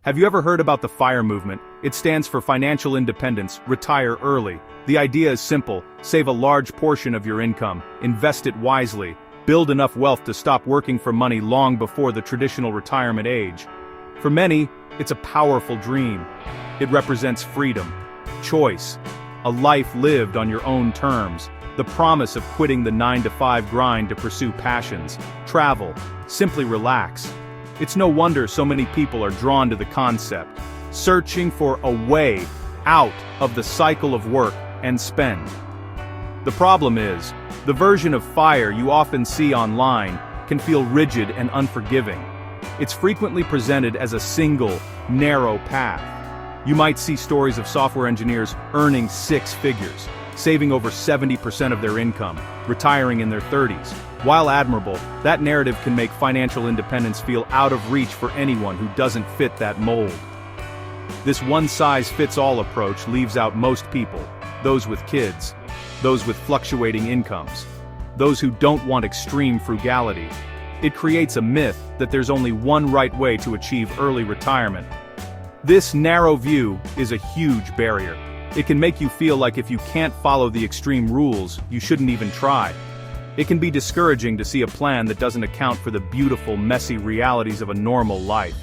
Have you ever heard about the FIRE movement? It stands for Financial Independence, Retire Early. The idea is simple: save a large portion of your income, invest it wisely, build enough wealth to stop working for money long before the traditional retirement age. For many, it's a powerful dream. It represents freedom, choice, a life lived on your own terms, the promise of quitting the 9-to-5 grind to pursue passions, travel, simply relax. It's no wonder so many people are drawn to the concept, searching for a way out of the cycle of work and spend. The problem is, the version of FIRE you often see online can feel rigid and unforgiving. It's frequently presented as a single, narrow path. You might see stories of software engineers earning 6 figures, saving over 70% of their income, retiring in their 30s. While admirable, that narrative can make financial independence feel out of reach for anyone who doesn't fit that mold. This one-size-fits-all approach leaves out most people, those with kids, those with fluctuating incomes, those who don't want extreme frugality. It creates a myth that there's only one right way to achieve early retirement. This narrow view is a huge barrier. It can make you feel like if you can't follow the extreme rules, you shouldn't even try. It can be discouraging to see a plan that doesn't account for the beautiful, messy realities of a normal life.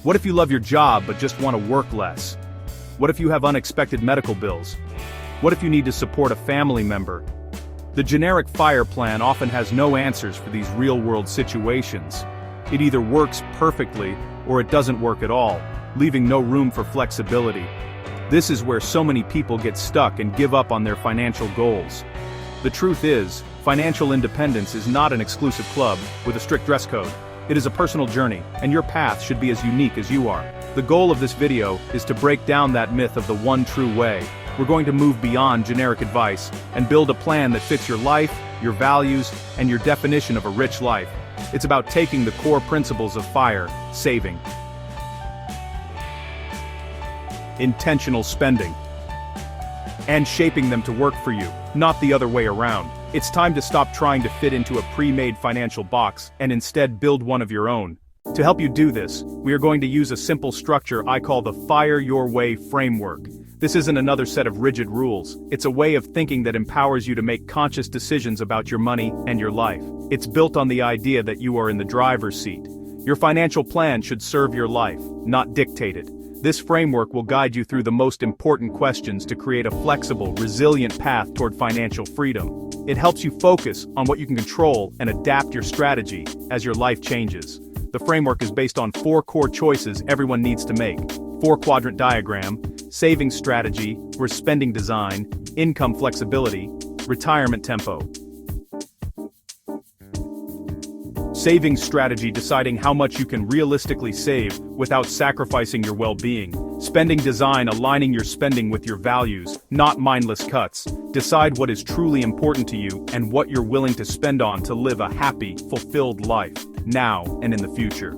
What if you love your job but just want to work less? What if you have unexpected medical bills? What if you need to support a family member? The generic FIRE plan often has no answers for these real-world situations. It either works perfectly or it doesn't work at all, leaving no room for flexibility. This is where so many people get stuck and give up on their financial goals. The truth is, financial independence is not an exclusive club with a strict dress code. It is a personal journey, and your path should be as unique as you are. The goal of this video is to break down that myth of the one true way. We're going to move beyond generic advice and build a plan that fits your life, your values, and your definition of a rich life. It's about taking the core principles of FIRE, saving, intentional spending, and shaping them to work for you, not the other way around. It's time to stop trying to fit into a pre-made financial box and instead build one of your own. To help you do this, we are going to use a simple structure I call the FIRE Your Way framework. This isn't another set of rigid rules. It's a way of thinking that empowers you to make conscious decisions about your money and your life. It's built on the idea that you are in the driver's seat. Your financial plan should serve your life, not dictate it. This framework will guide you through the most important questions to create a flexible, resilient path toward financial freedom. It helps you focus on what you can control and adapt your strategy as your life changes. The framework is based on 4 core choices everyone needs to make: 4-quadrant diagram, savings strategy, spending design, income flexibility, retirement tempo. Savings strategy, deciding how much you can realistically save without sacrificing your well-being. Spending design, aligning your spending with your values, not mindless cuts. Decide what is truly important to you and what you're willing to spend on to live a happy, fulfilled life, now and in the future.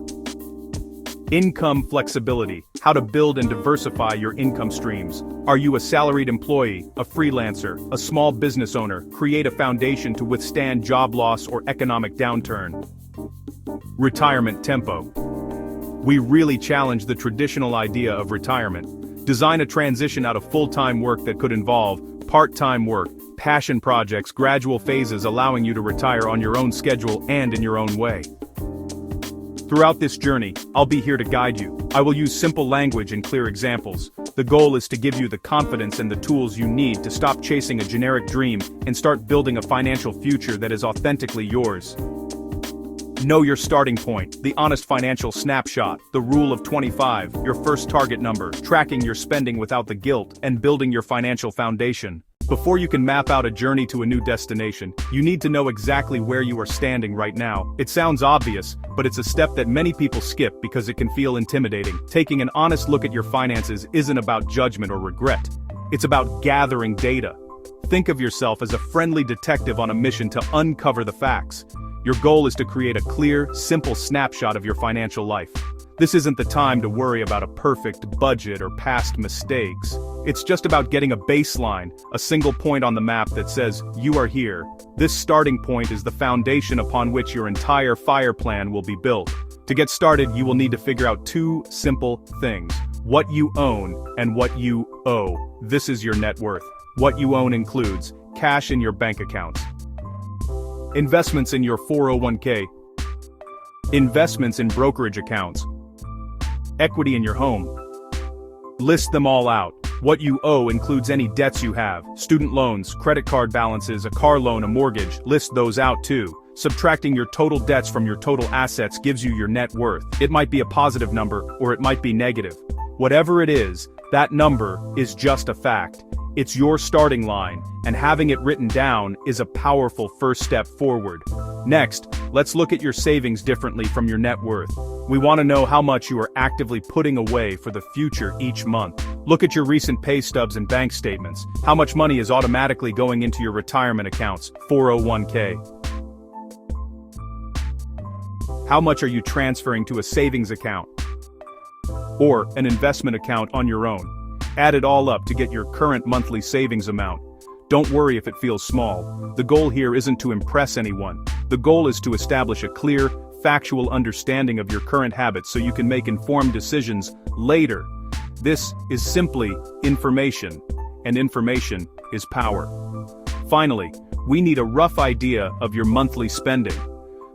Income flexibility, how to build and diversify your income streams. Are you a salaried employee, a freelancer, a small business owner? Create a foundation to withstand job loss or economic downturn. Retirement tempo. We really challenge the traditional idea of retirement. Design a transition out of full-time work that could involve part-time work, passion projects, gradual phases allowing you to retire on your own schedule and in your own way. Throughout this journey, I'll be here to guide you. I will use simple language and clear examples. The goal is to give you the confidence and the tools you need to stop chasing a generic dream and start building a financial future that is authentically yours. Know your starting point, the honest financial snapshot, the rule of 25, your first target number, tracking your spending without the guilt, and building your financial foundation. Before you can map out a journey to a new destination, you need to know exactly where you are standing right now. It sounds obvious, but it's a step that many people skip because it can feel intimidating. Taking an honest look at your finances isn't about judgment or regret. It's about gathering data. Think of yourself as a friendly detective on a mission to uncover the facts. Your goal is to create a clear, simple snapshot of your financial life. This isn't the time to worry about a perfect budget or past mistakes. It's just about getting a baseline, a single point on the map that says, you are here. This starting point is the foundation upon which your entire FIRE plan will be built. To get started, you will need to figure out two simple things: what you own and what you owe. This is your net worth. What you own includes cash in your bank accounts, investments in your 401k, investments in brokerage accounts, equity in your home. List them all out. What you owe includes any debts you have, student loans, credit card balances, a car loan, a mortgage. List those out too. Subtracting your total debts from your total assets gives you your net worth. It might be a positive number, or it might be negative. Whatever it is, that number is just a fact. It's your starting line, and having it written down is a powerful first step forward. Next, let's look at your savings differently from your net worth. We want to know how much you are actively putting away for the future each month. Look at your recent pay stubs and bank statements. How much money is automatically going into your retirement accounts, 401k? How much are you transferring to a savings account or an investment account on your own? Add it all up to get your current monthly savings amount. Don't worry if it feels small. The goal here isn't to impress anyone. The goal is to establish a clear, factual understanding of your current habits so you can make informed decisions later. This is simply information, and information is power. Finally, we need a rough idea of your monthly spending.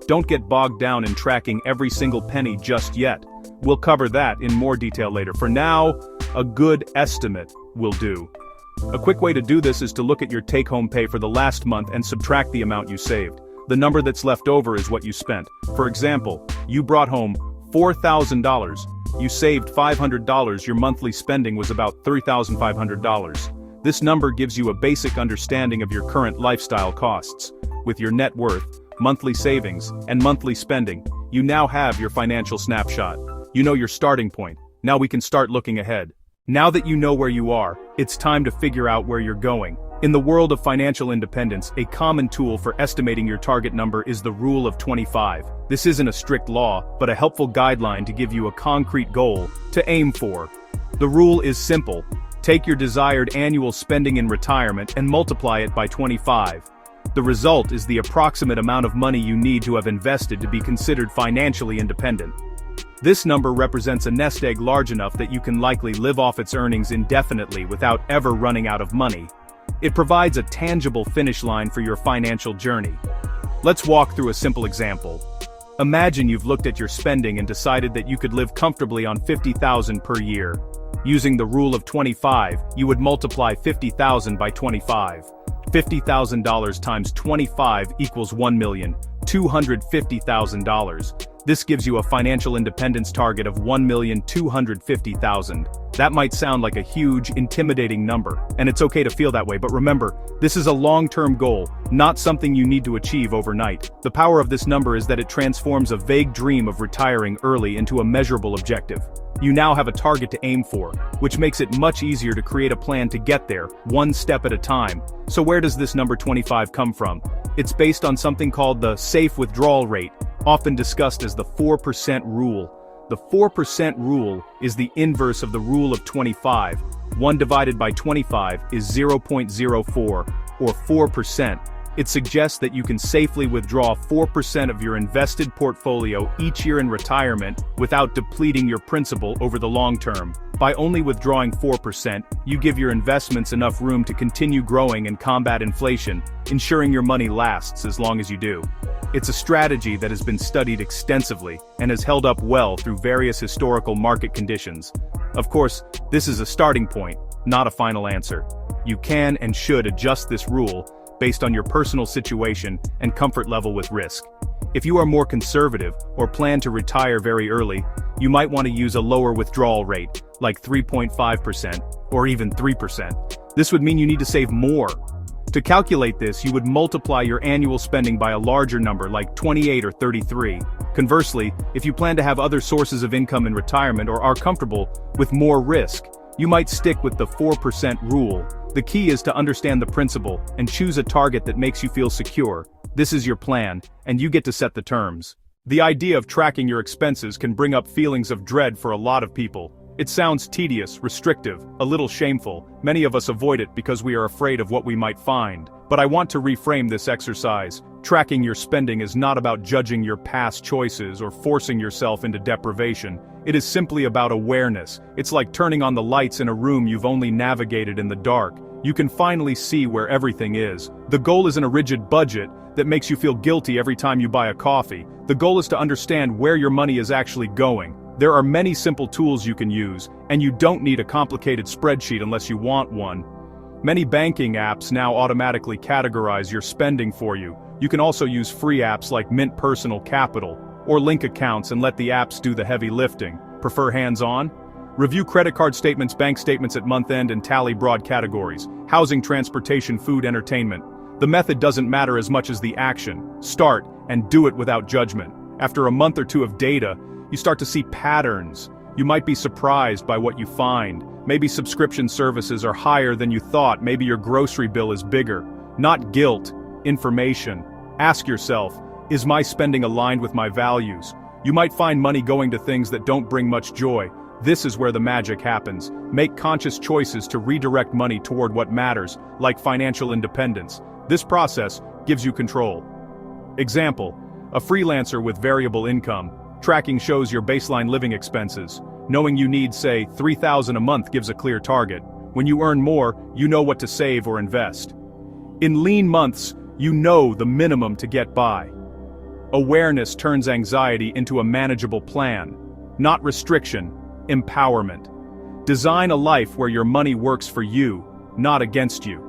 Don't get bogged down in tracking every single penny just yet. We'll cover that in more detail later. For now, a good estimate will do. A quick way to do this is to look at your take-home pay for the last month and subtract the amount you saved. The number that's left over is what you spent. For example, you brought home $4,000. You saved $500. Your monthly spending was about $3,500. This number gives you a basic understanding of your current lifestyle costs. With your net worth, monthly savings, and monthly spending, you now have your financial snapshot. You know your starting point. Now we can start looking ahead. Now that you know where you are, it's time to figure out where you're going. In the world of financial independence, a common tool for estimating your target number is the Rule of 25. This isn't a strict law, but a helpful guideline to give you a concrete goal to aim for. The rule is simple. Take your desired annual spending in retirement and multiply it by 25. The result is the approximate amount of money you need to have invested to be considered financially independent. This number represents a nest egg large enough that you can likely live off its earnings indefinitely without ever running out of money. It provides a tangible finish line for your financial journey. Let's walk through a simple example. Imagine you've looked at your spending and decided that you could live comfortably on $50,000 per year. Using the Rule of 25, you would multiply $50,000 by 25. $50,000 times 25 equals $1,250,000. This gives you a financial independence target of $1,250,000. That might sound like a huge, intimidating number, and it's okay to feel that way, but remember, this is a long-term goal, not something you need to achieve overnight. The power of this number is that it transforms a vague dream of retiring early into a measurable objective. You now have a target to aim for, which makes it much easier to create a plan to get there, one step at a time. So where does this number 25 come from? It's based on something called the safe withdrawal rate, often discussed as the 4% rule. The 4% rule is the inverse of the Rule of 25. 1 divided by 25 is 0.04, or 4%. It suggests that you can safely withdraw 4% of your invested portfolio each year in retirement without depleting your principal over the long term. By only withdrawing 4%, you give your investments enough room to continue growing and combat inflation, ensuring your money lasts as long as you do. It's a strategy that has been studied extensively and has held up well through various historical market conditions. Of course, this is a starting point, not a final answer. You can and should adjust this rule based on your personal situation and comfort level with risk. If you are more conservative or plan to retire very early, you might want to use a lower withdrawal rate, like 3.5% or even 3%. This would mean you need to save more. To calculate this, you would multiply your annual spending by a larger number, like 28 or 33. Conversely, if you plan to have other sources of income in retirement or are comfortable with more risk, you might stick with the 4% rule. The key is to understand the principle and choose a target that makes you feel secure. This is your plan, and you get to set the terms. The idea of tracking your expenses can bring up feelings of dread for a lot of people. It sounds tedious, restrictive, a little shameful. Many of us avoid it because we are afraid of what we might find. But I want to reframe this exercise. Tracking your spending is not about judging your past choices or forcing yourself into deprivation. It is simply about awareness. It's like turning on the lights in a room you've only navigated in the dark. You can finally see where everything is. The goal isn't a rigid budget that makes you feel guilty every time you buy a coffee. The goal is to understand where your money is actually going. There are many simple tools you can use, and you don't need a complicated spreadsheet unless you want one. Many banking apps now automatically categorize your spending for you. You can also use free apps like Mint Personal Capital, or link accounts and let the apps do the heavy lifting. Prefer hands-on? Review credit card statements, bank statements at month-end, and tally broad categories: housing, transportation, food, entertainment. The method doesn't matter as much as the action. Start, and do it without judgment. After a month or two of data, you start to see patterns. You might be surprised by what you find. Maybe subscription services are higher than you thought. Maybe your grocery bill is bigger. Not guilt, information. Ask yourself, is my spending aligned with my values? You might find money going to things that don't bring much joy. This is where the magic happens. Make conscious choices to redirect money toward what matters, like financial independence. This process gives you control. Example: a freelancer with variable income. Tracking shows your baseline living expenses. Knowing you need, say, $3,000 a month gives a clear target. When you earn more, you know what to save or invest. In lean months, you know the minimum to get by. Awareness turns anxiety into a manageable plan. Not restriction, empowerment. Design a life where your money works for you, not against you.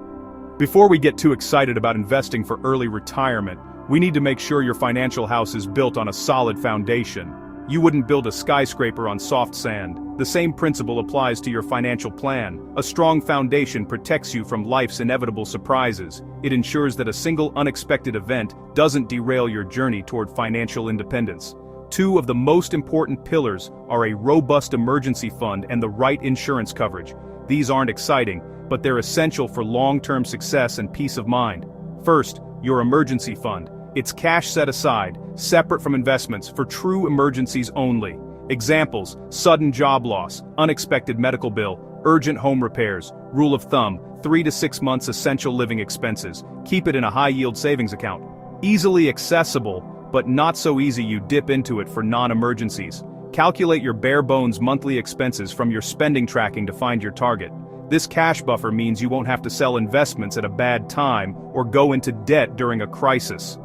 Before we get too excited about investing for early retirement, we need to make sure your financial house is built on a solid foundation. You wouldn't build a skyscraper on soft sand. The same principle applies to your financial plan. A strong foundation protects you from life's inevitable surprises. It ensures that a single unexpected event doesn't derail your journey toward financial independence. Two of the most important pillars are a robust emergency fund and the right insurance coverage. These aren't exciting, but they're essential for long-term success and peace of mind. First, your emergency fund. It's cash set aside, separate from investments, for true emergencies only. Examples: sudden job loss, unexpected medical bill, urgent home repairs. Rule of thumb: 3 to 6 months essential living expenses. Keep it in a high-yield savings account. Easily accessible, but not so easy you dip into it for non-emergencies. Calculate your bare-bones monthly expenses from your spending tracking to find your target. This cash buffer means you won't have to sell investments at a bad time or go into debt during a crisis.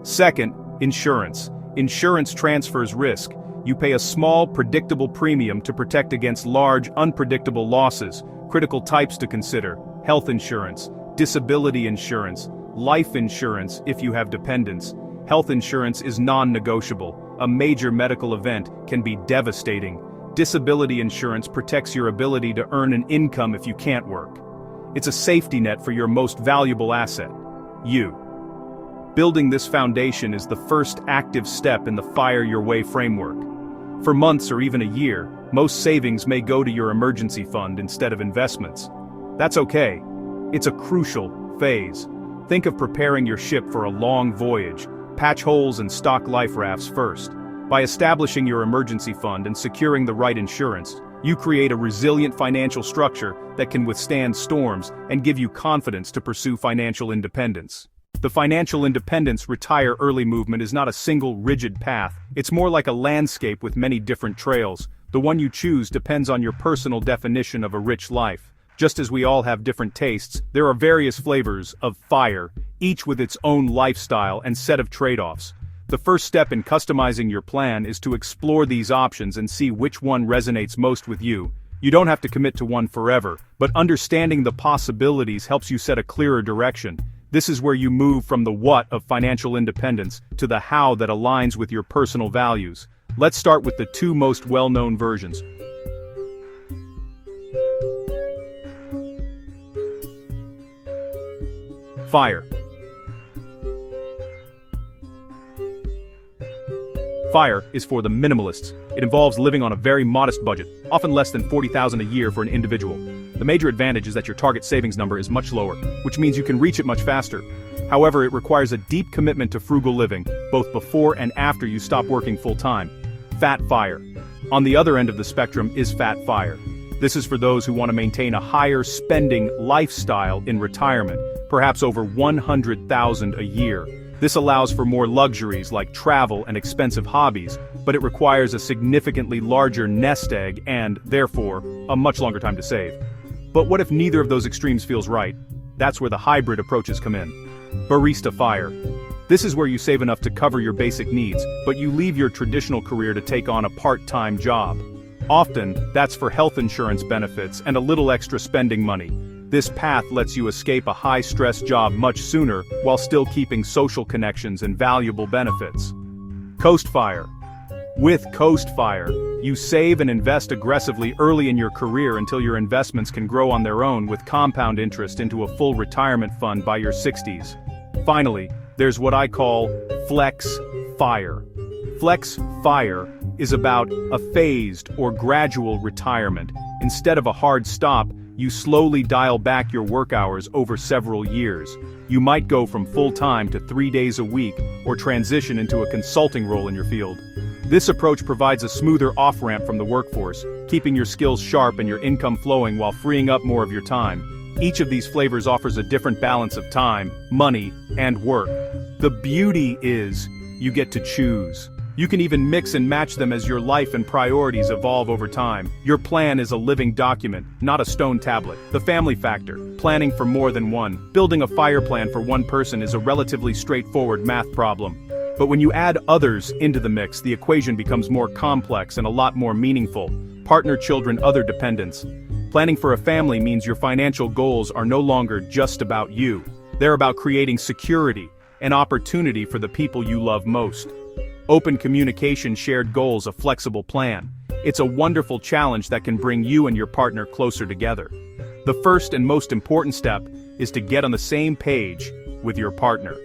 Second, insurance. Insurance transfers risk. You pay a small, predictable premium to protect against large, unpredictable losses. Critical types to consider: health insurance, disability insurance, life insurance if you have dependents. Health insurance is non-negotiable. A major medical event can be devastating. Disability insurance protects your ability to earn an income if you can't work. It's a safety net for your most valuable asset: you. Building this foundation is the first active step in the Fire Your Way framework. For months or even a year, most savings may go to your emergency fund instead of investments. That's okay. It's a crucial phase. Think of preparing your ship for a long voyage. Patch holes and stock life rafts first. By establishing your emergency fund and securing the right insurance, you create a resilient financial structure that can withstand storms and give you confidence to pursue financial independence. The financial independence retire early movement is not a single rigid path. It's more like a landscape with many different trails. The one you choose depends on your personal definition of a rich life. Just as we all have different tastes, there are various flavors of fire, each with its own lifestyle and set of trade-offs. The first step in customizing your plan is to explore these options and see which one resonates most with you. You don't have to commit to one forever, but understanding the possibilities helps you set a clearer direction. This is where you move from the what of financial independence to the how that aligns with your personal values. Let's start with the two most well-known versions. Fire. Fire is for the minimalists. It involves living on a very modest budget, often less than $40,000 a year for an individual. The major advantage is that your target savings number is much lower, which means you can reach it much faster. However, it requires a deep commitment to frugal living, both before and after you stop working full-time. Fat Fire. On the other end of the spectrum is Fat Fire. This is for those who want to maintain a higher spending lifestyle in retirement, perhaps over $100,000 a year. This allows for more luxuries like travel and expensive hobbies, but it requires a significantly larger nest egg and, therefore, a much longer time to save. But what if neither of those extremes feels right? That's where the hybrid approaches come in. Barista Fire. This is where you save enough to cover your basic needs, but you leave your traditional career to take on a part-time job. Often, that's for health insurance benefits and a little extra spending money. This path lets you escape a high-stress job much sooner while still keeping social connections and valuable benefits. Coast Fire. With Coast Fire, you save and invest aggressively early in your career until your investments can grow on their own with compound interest into a full retirement fund by your 60s. Finally, there's what I call Flex Fire. Flex Fire is about a phased or gradual retirement. Instead of a hard stop, you slowly dial back your work hours over several years. You might go from full-time to 3 days a week, or transition into a consulting role in your field. This approach provides a smoother off-ramp from the workforce, keeping your skills sharp and your income flowing while freeing up more of your time. Each of these flavors offers a different balance of time, money, and work. The beauty is, you get to choose. You can even mix and match them as your life and priorities evolve over time. Your plan is a living document, not a stone tablet. The family factor, planning for more than one. Building a fire plan for one person is a relatively straightforward math problem. But when you add others into the mix, the equation becomes more complex and a lot more meaningful. Partner, children, other dependents. Planning for a family means your financial goals are no longer just about you. They're about creating security and opportunity for the people you love most. Open communication, shared goals, a flexible plan. It's a wonderful challenge that can bring you and your partner closer together. The first and most important step is to get on the same page with your partner.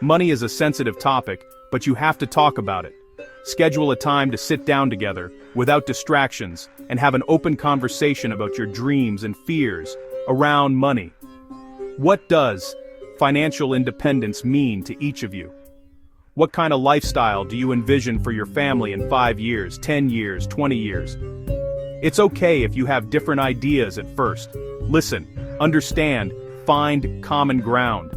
Money is a sensitive topic, but you have to talk about it. Schedule a time to sit down together, without distractions, and have an open conversation about your dreams and fears around money. What does financial independence mean to each of you? What kind of lifestyle do you envision for your family in 5 years, 10 years, 20 years? It's okay if you have different ideas at first. Listen, understand, find common ground.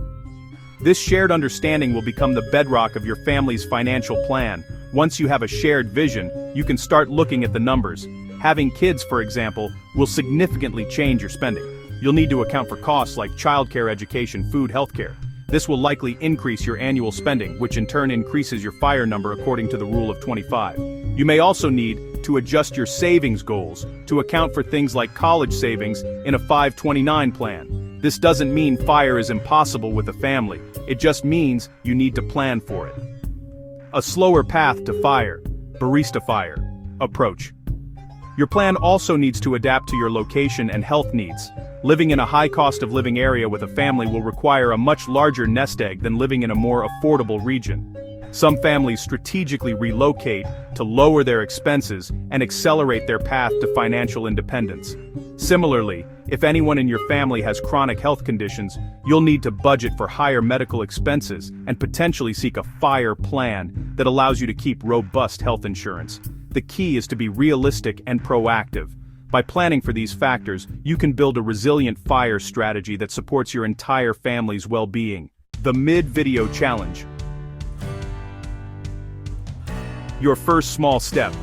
This shared understanding will become the bedrock of your family's financial plan. Once you have a shared vision, you can start looking at the numbers. Having kids, for example, will significantly change your spending. You'll need to account for costs like childcare, education, food, healthcare. This will likely increase your annual spending, which in turn increases your FIRE number according to the rule of 25. You may also need to adjust your savings goals to account for things like college savings in a 529 plan. This doesn't mean FIRE is impossible with a family. It just means you need to plan for it. A slower path to FIRE, Barista Fire, approach. Your plan also needs to adapt to your location and health needs. Living in a high cost of living area with a family will require a much larger nest egg than living in a more affordable region. Some families strategically relocate to lower their expenses and accelerate their path to financial independence. Similarly, if anyone in your family has chronic health conditions, you'll need to budget for higher medical expenses and potentially seek a FIRE plan that allows you to keep robust health insurance. The key is to be realistic and proactive. By planning for these factors, you can build a resilient FIRE strategy that supports your entire family's well-being. The Mid-Video Challenge. Your first small step.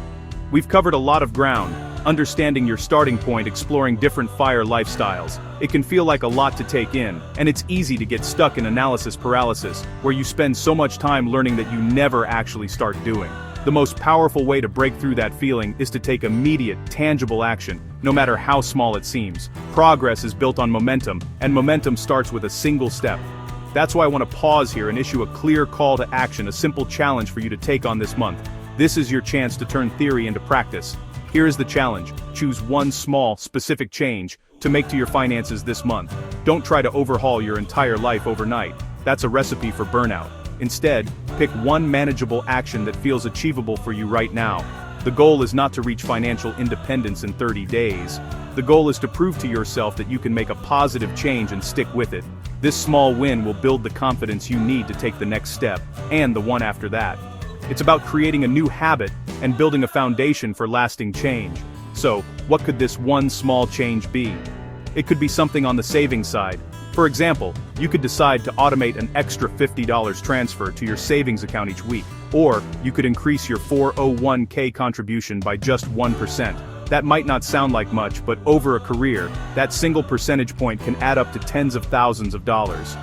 We've covered a lot of ground, understanding your starting point, exploring different FIRE lifestyles. It can feel like a lot to take in, and it's easy to get stuck in analysis paralysis, where you spend so much time learning that you never actually start doing. The most powerful way to break through that feeling is to take immediate, tangible action, no matter how small it seems. Progress is built on momentum, and momentum starts with a single step. That's why I want to pause here and issue a clear call to action, a simple challenge for you to take on this month. This is your chance to turn theory into practice. Here is the challenge. Choose one small, specific change to make to your finances this month. Don't try to overhaul your entire life overnight. That's a recipe for burnout. Instead, pick one manageable action that feels achievable for you right now. The goal is not to reach financial independence in 30 days. The goal is to prove to yourself that you can make a positive change and stick with it. This small win will build the confidence you need to take the next step, and the one after that. It's about creating a new habit and building a foundation for lasting change. So, what could this one small change be? It could be something on the savings side. For example, you could decide to automate an extra $50 transfer to your savings account each week, or you could increase your 401k contribution by just 1%. That might not sound like much, but over a career, that single percentage point can add up to tens of thousands of dollars.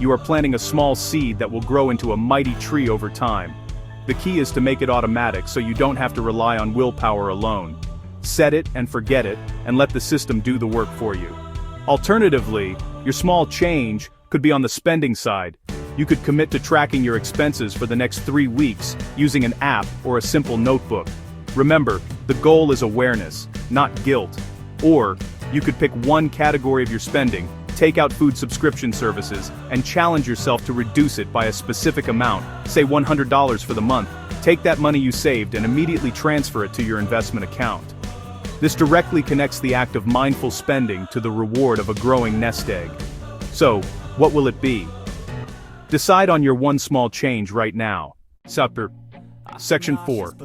You are planting a small seed that will grow into a mighty tree over time. The key is to make it automatic so you don't have to rely on willpower alone. Set it and forget it, and let the system do the work for you. Alternatively, your small change could be on the spending side. You could commit to tracking your expenses for the next 3 weeks using an app or a simple notebook. Remember, the goal is awareness, not guilt. Or, you could pick one category of your spending, take out food subscription services, and challenge yourself to reduce it by a specific amount, say $100 for the month. Take that money you saved and immediately transfer it to your investment account. This directly connects the act of mindful spending to the reward of a growing nest egg. So, what will it be? Decide on your one small change right now. Section 4.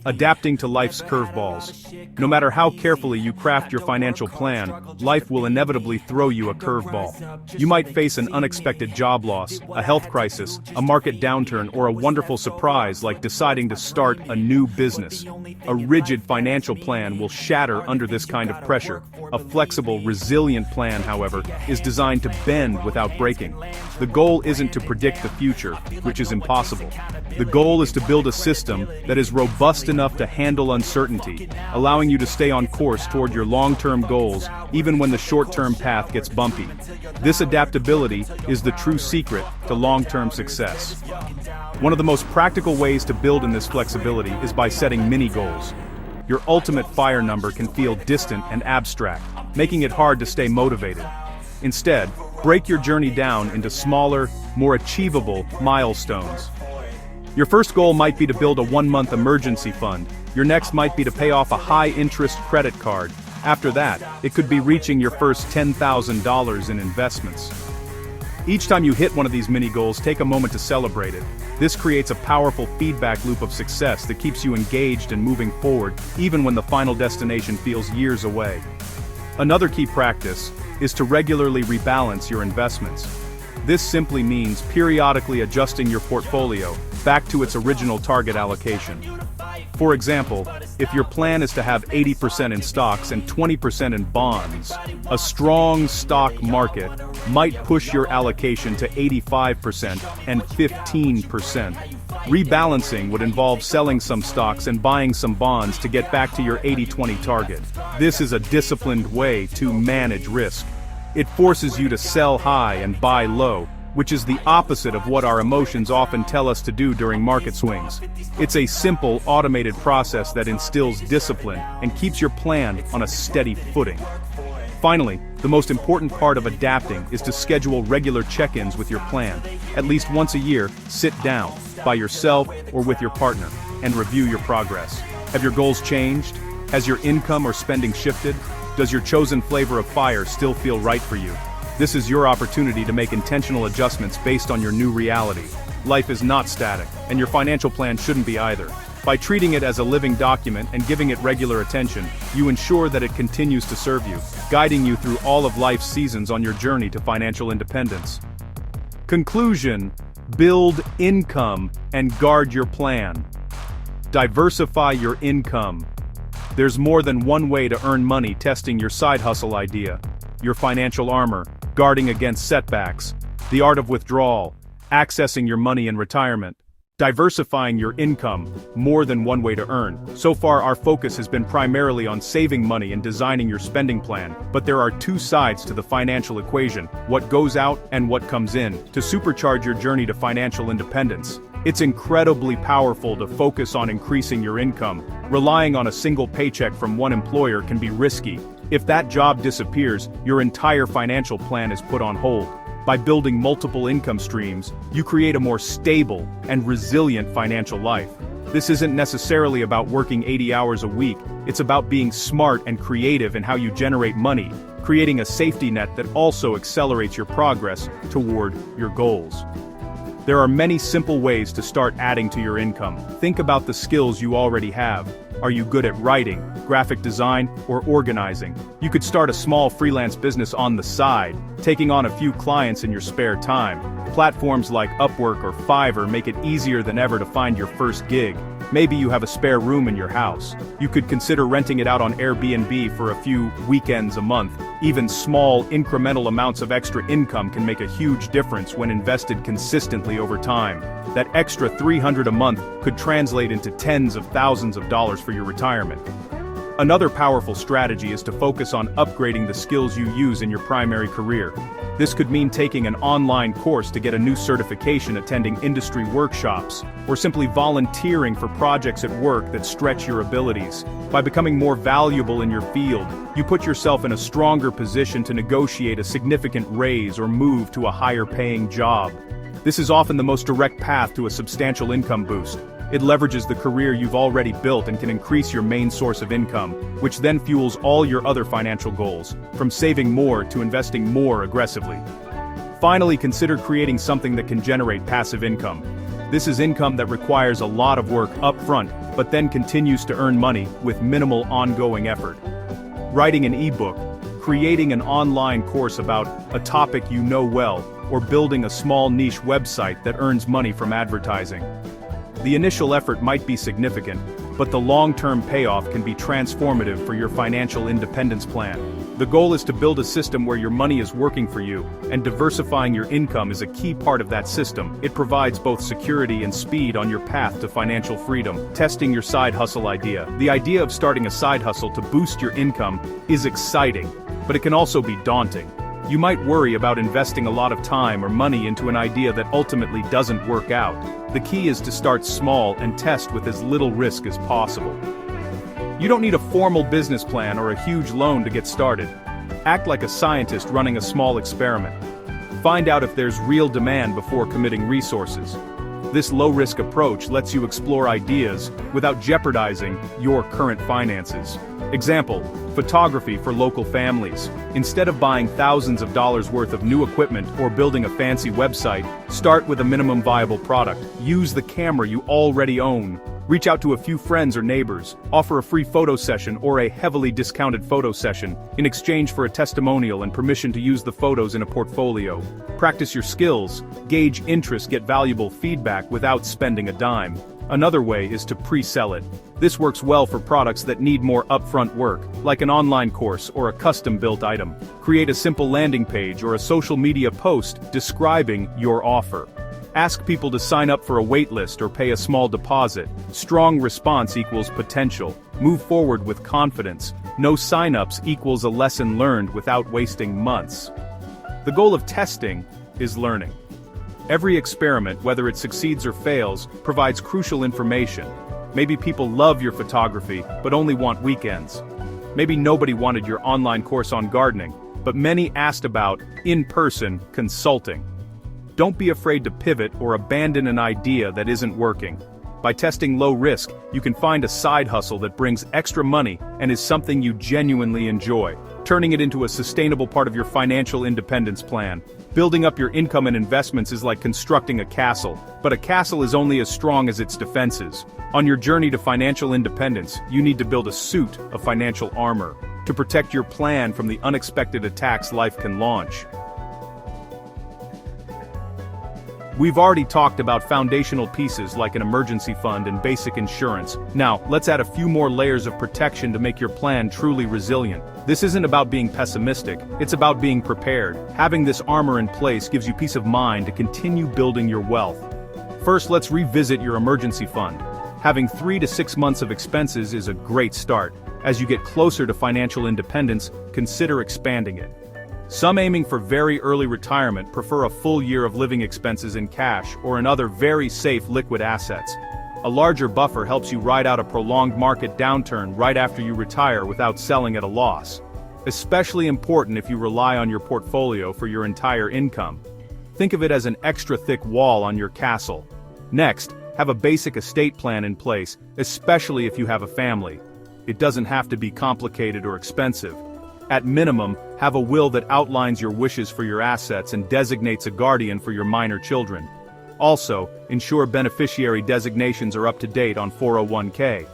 Adapting to life's curveballs. No matter how carefully you craft your financial plan, life will inevitably throw you a curveball. You might face an unexpected job loss, a health crisis, a market downturn, or a wonderful surprise like deciding to start a new business. A rigid financial plan will shatter under this kind of pressure. A flexible, resilient plan, however, is designed to bend without breaking. The goal isn't to predict the future, which is impossible. The goal is to build a system that is robust enough to handle uncertainty, allowing you to stay on course toward your long-term goals, even when the short-term path gets bumpy. This adaptability is the true secret to long-term success. One of the most practical ways to build in this flexibility is by setting mini-goals. Your ultimate fire number can feel distant and abstract, making it hard to stay motivated. Instead, break your journey down into smaller, more achievable milestones. Your first goal might be to build a 1-month emergency fund. Your next might be to pay off a high-interest credit card. After that, it could be reaching your first $10,000 in investments. Each time you hit one of these mini goals, take a moment to celebrate it. This creates a powerful feedback loop of success that keeps you engaged and moving forward, even when the final destination feels years away. Another key practice is to regularly rebalance your investments. This simply means periodically adjusting your portfolio back to its original target allocation. For example, if your plan is to have 80% in stocks and 20% in bonds, a strong stock market might push your allocation to 85% and 15%. Rebalancing would involve selling some stocks and buying some bonds to get back to your 80-20 target. This is a disciplined way to manage risk. It forces you to sell high and buy low, which is the opposite of what our emotions often tell us to do during market swings. It's a simple, automated process that instills discipline and keeps your plan on a steady footing. Finally, the most important part of adapting is to schedule regular check-ins with your plan. At least once a year, sit down, by yourself or with your partner, and review your progress. Have your goals changed? Has your income or spending shifted? Does your chosen flavor of fire still feel right for you? This is your opportunity to make intentional adjustments based on your new reality. Life is not static, and your financial plan shouldn't be either. By treating it as a living document and giving it regular attention, you ensure that it continues to serve you, guiding you through all of life's seasons on your journey to financial independence. Conclusion: build income and guard your plan. Diversify your income. There's more than one way to earn money. Testing your side hustle idea, your financial armor, guarding against setbacks, the art of withdrawal, accessing your money in retirement. Diversifying your income, more than one way to earn. So far, our focus has been primarily on saving money and designing your spending plan, but there are two sides to the financial equation: what goes out and what comes in. To supercharge your journey to financial independence, it's incredibly powerful to focus on increasing your income. Relying on a single paycheck from one employer can be risky. If that job disappears, your entire financial plan is put on hold. By building multiple income streams, you create a more stable and resilient financial life. This isn't necessarily about working 80 hours a week, it's about being smart and creative in how you generate money, creating a safety net that also accelerates your progress toward your goals. There are many simple ways to start adding to your income. Think about the skills you already have. Are you good at writing, graphic design, or organizing? You could start a small freelance business on the side, taking on a few clients in your spare time. Platforms like Upwork or Fiverr make it easier than ever to find your first gig. Maybe you have a spare room in your house. You could consider renting it out on Airbnb for a few weekends a month. Even small, incremental amounts of extra income can make a huge difference when invested consistently over time. That extra $300 a month could translate into tens of thousands of dollars for your retirement. Another powerful strategy is to focus on upgrading the skills you use in your primary career. This could mean taking an online course to get a new certification, attending industry workshops, or simply volunteering for projects at work that stretch your abilities. By becoming more valuable in your field, you put yourself in a stronger position to negotiate a significant raise or move to a higher-paying job. This is often the most direct path to a substantial income boost. It leverages the career you've already built and can increase your main source of income, which then fuels all your other financial goals, from saving more to investing more aggressively. Finally, consider creating something that can generate passive income. This is income that requires a lot of work up front, but then continues to earn money with minimal ongoing effort. Writing an ebook, creating an online course about a topic you know well, or building a small niche website that earns money from advertising. The initial effort might be significant, but the long-term payoff can be transformative for your financial independence plan. The goal is to build a system where your money is working for you, and diversifying your income is a key part of that system. It provides both security and speed on your path to financial freedom. Testing your side hustle idea. The idea of starting a side hustle to boost your income is exciting, but it can also be daunting. You might worry about investing a lot of time or money into an idea that ultimately doesn't work out. The key is to start small and test with as little risk as possible. You don't need a formal business plan or a huge loan to get started. Act like a scientist running a small experiment. Find out if there's real demand before committing resources. This low-risk approach lets you explore ideas without jeopardizing your current finances. Example, photography for local families. Instead of buying thousands of dollars worth of new equipment or building a fancy website, start with a minimum viable product. Use the camera you already own. Reach out to a few friends or neighbors. Offer a free photo session or a heavily discounted photo session in exchange for a testimonial and permission to use the photos in a portfolio. Practice your skills, gauge interest, get valuable feedback without spending a dime. Another way is to pre-sell it. This works well for products that need more upfront work, like an online course or a custom-built item. Create a simple landing page or a social media post describing your offer. Ask people to sign up for a waitlist or pay a small deposit. Strong response equals potential. Move forward with confidence. No sign-ups equals a lesson learned without wasting months. The goal of testing is learning. Every experiment, whether it succeeds or fails, provides crucial information. Maybe people love your photography, but only want weekends. Maybe nobody wanted your online course on gardening, but many asked about in-person consulting. Don't be afraid to pivot or abandon an idea that isn't working. By testing low risk, you can find a side hustle that brings extra money and is something you genuinely enjoy, turning it into a sustainable part of your financial independence plan. Building up your income and investments is like constructing a castle, but a castle is only as strong as its defenses. On your journey to financial independence, you need to build a suit of financial armor to protect your plan from the unexpected attacks life can launch. We've already talked about foundational pieces like an emergency fund and basic insurance. Now, let's add a few more layers of protection to make your plan truly resilient. This isn't about being pessimistic, it's about being prepared. Having this armor in place gives you peace of mind to continue building your wealth. First, let's revisit your emergency fund. Having 3 to 6 months of expenses is a great start. As you get closer to financial independence, consider expanding it. Some aiming for very early retirement prefer a full year of living expenses in cash or in other very safe liquid assets. A larger buffer helps you ride out a prolonged market downturn right after you retire without selling at a loss. Especially important if you rely on your portfolio for your entire income. Think of it as an extra thick wall on your castle. Next, have a basic estate plan in place, especially if you have a family. It doesn't have to be complicated or expensive. At minimum, have a will that outlines your wishes for your assets and designates a guardian for your minor children. Also, ensure beneficiary designations are up to date on 401k.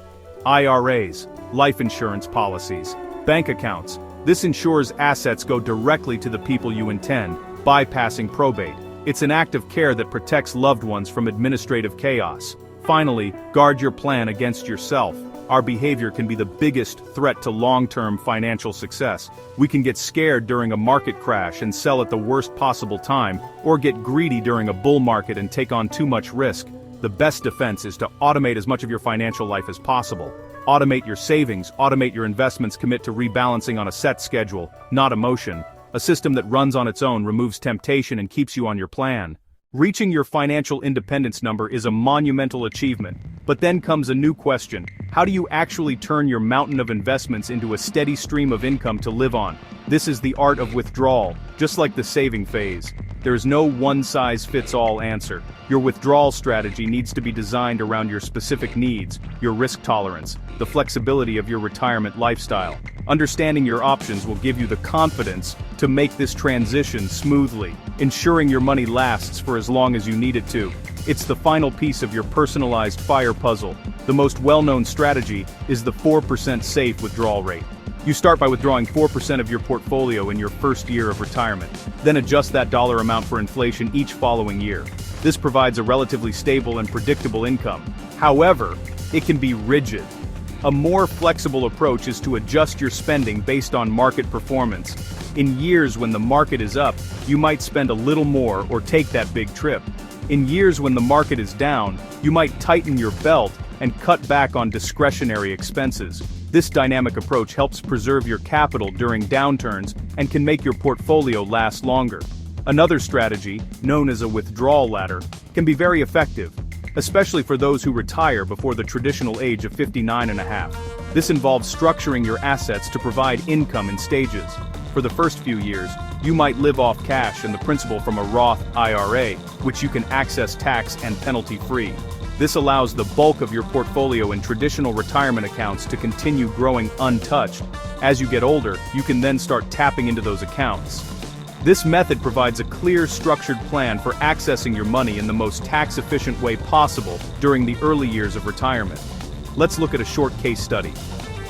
IRAs, life insurance policies, bank accounts. This ensures assets go directly to the people you intend, bypassing probate. It's an act of care that protects loved ones from administrative chaos. Finally, guard your plan against yourself. Our behavior can be the biggest threat to long-term financial success. We can get scared during a market crash and sell at the worst possible time, or get greedy during a bull market and take on too much risk. The best defense is to automate as much of your financial life as possible. Automate your savings, automate your investments, commit to rebalancing on a set schedule, not emotion. A system that runs on its own removes temptation and keeps you on your plan. Reaching your financial independence number is a monumental achievement. But then comes a new question. How do you actually turn your mountain of investments into a steady stream of income to live on? This is the art of withdrawal, just like the saving phase. There is no one-size-fits-all answer. Your withdrawal strategy needs to be designed around your specific needs, your risk tolerance, the flexibility of your retirement lifestyle. Understanding your options will give you the confidence to make this transition smoothly, ensuring your money lasts for as long as you need it to. It's the final piece of your personalized FIRE puzzle. The most well-known strategy is the 4% safe withdrawal rate. You start by withdrawing 4% of your portfolio in your first year of retirement, then adjust that dollar amount for inflation each following year. This provides a relatively stable and predictable income. However, it can be rigid. A more flexible approach is to adjust your spending based on market performance. In years when the market is up, you might spend a little more or take that big trip. In years when the market is down, you might tighten your belt and cut back on discretionary expenses. This dynamic approach helps preserve your capital during downturns and can make your portfolio last longer. Another strategy, known as a withdrawal ladder, can be very effective, especially for those who retire before the traditional age of 59.5. This involves structuring your assets to provide income in stages. For the first few years, you might live off cash and the principal from a Roth IRA, which you can access tax and penalty-free. This allows the bulk of your portfolio in traditional retirement accounts to continue growing untouched. As you get older, you can then start tapping into those accounts. This method provides a clear, structured plan for accessing your money in the most tax-efficient way possible during the early years of retirement. Let's look at a short case study.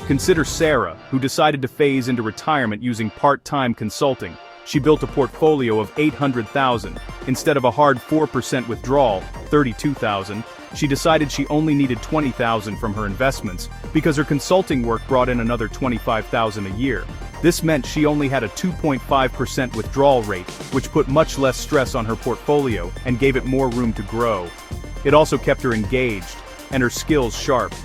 Consider Sarah, who decided to phase into retirement using part-time consulting. She built a portfolio of $800,000. Instead of a hard 4% withdrawal, $32,000, she decided she only needed $20,000 from her investments because her consulting work brought in another $25,000 a year. This meant she only had a 2.5% withdrawal rate, which put much less stress on her portfolio and gave it more room to grow. It also kept her engaged and her skills sharp.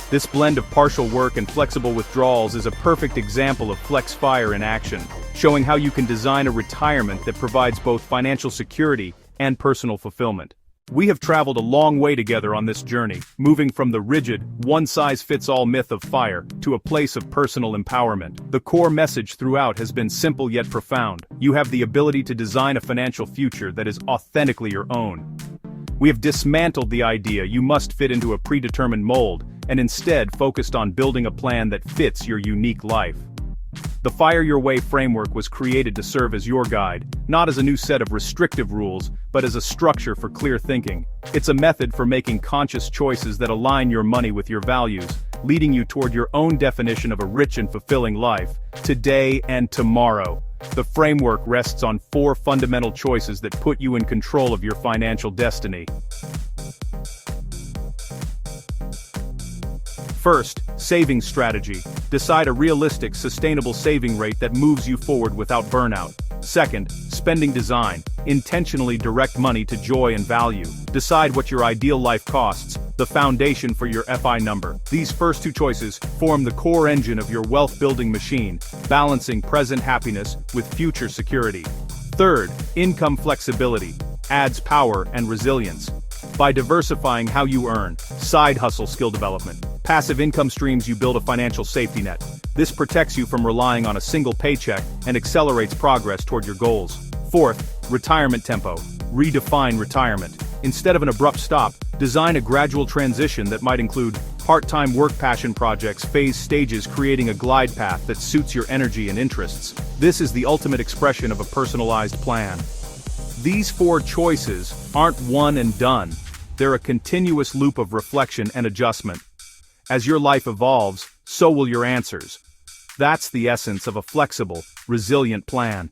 This blend of partial work and flexible withdrawals is a perfect example of FlexFire in action, showing how you can design a retirement that provides both financial security and personal fulfillment. We have traveled a long way together on this journey, moving from the rigid, one-size-fits-all myth of FIRE to a place of personal empowerment. The core message throughout has been simple yet profound. You have the ability to design a financial future that is authentically your own. We have dismantled the idea you must fit into a predetermined mold, and instead focused on building a plan that fits your unique life. The FIRE Your Way framework was created to serve as your guide, not as a new set of restrictive rules, but as a structure for clear thinking. It's a method for making conscious choices that align your money with your values, leading you toward your own definition of a rich and fulfilling life, today and tomorrow. The framework rests on 4 fundamental choices that put you in control of your financial destiny. First, savings strategy. Decide a realistic, sustainable saving rate that moves you forward without burnout. Second, spending design. Intentionally direct money to joy and value. Decide what your ideal life costs, the foundation for your FI number. These first 2 choices form the core engine of your wealth-building machine, balancing present happiness with future security. Third, income flexibility. Adds power and resilience. By diversifying how you earn, side hustle skill development, passive income streams, you build a financial safety net. This protects you from relying on a single paycheck and accelerates progress toward your goals. Fourth, retirement tempo. Redefine retirement. Instead of an abrupt stop, design a gradual transition that might include part-time work passion projects, phase stages, creating a glide path that suits your energy and interests. This is the ultimate expression of a personalized plan. These 4 choices aren't one and done. They're a continuous loop of reflection and adjustment. As your life evolves, so will your answers. That's the essence of a flexible, resilient plan.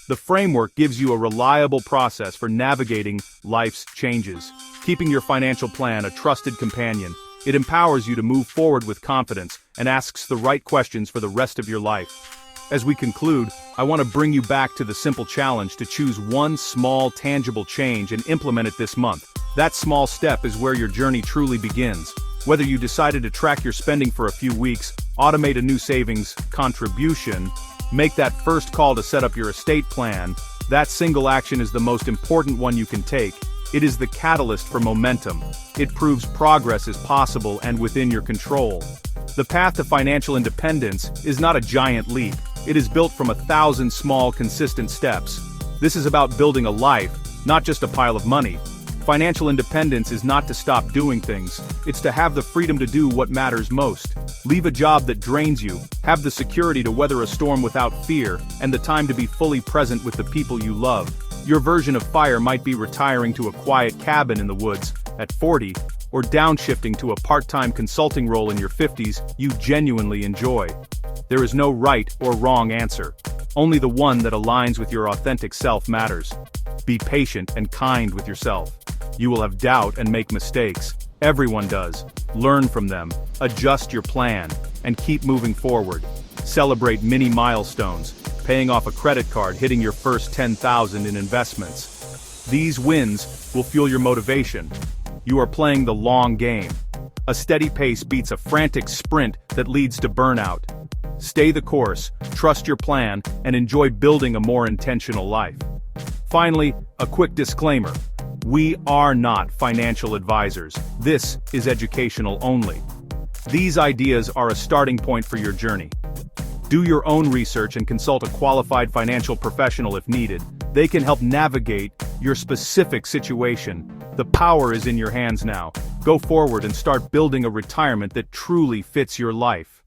The framework gives you a reliable process for navigating life's changes, keeping your financial plan a trusted companion. It empowers you to move forward with confidence and asks the right questions for the rest of your life. As we conclude, I want to bring you back to the simple challenge to choose one small, tangible change and implement it this month. That small step is where your journey truly begins. Whether you decided to track your spending for a few weeks, automate a new savings contribution, make that first call to set up your estate plan, that single action is the most important one you can take. It is the catalyst for momentum. It proves progress is possible and within your control. The path to financial independence is not a giant leap. It is built from 1,000 small, consistent steps. This is about building a life, not just a pile of money. Financial independence is not to stop doing things, it's to have the freedom to do what matters most. Leave a job that drains you, have the security to weather a storm without fear, and the time to be fully present with the people you love. Your version of FIRE might be retiring to a quiet cabin in the woods at 40, or downshifting to a part-time consulting role in your 50s you genuinely enjoy. There is no right or wrong answer. Only the one that aligns with your authentic self matters. Be patient and kind with yourself. You will have doubt and make mistakes. Everyone does. Learn from them, adjust your plan, and keep moving forward. Celebrate mini milestones, paying off a credit card, hitting your first $10,000 in investments. These wins will fuel your motivation. You are playing the long game. A steady pace beats a frantic sprint that leads to burnout. Stay the course, trust your plan, and enjoy building a more intentional life. Finally, a quick disclaimer. We are not financial advisors. This is educational only. These ideas are a starting point for your journey. Do your own research and consult a qualified financial professional if needed. They can help navigate your specific situation. The power is in your hands now. Go forward and start building a retirement that truly fits your life.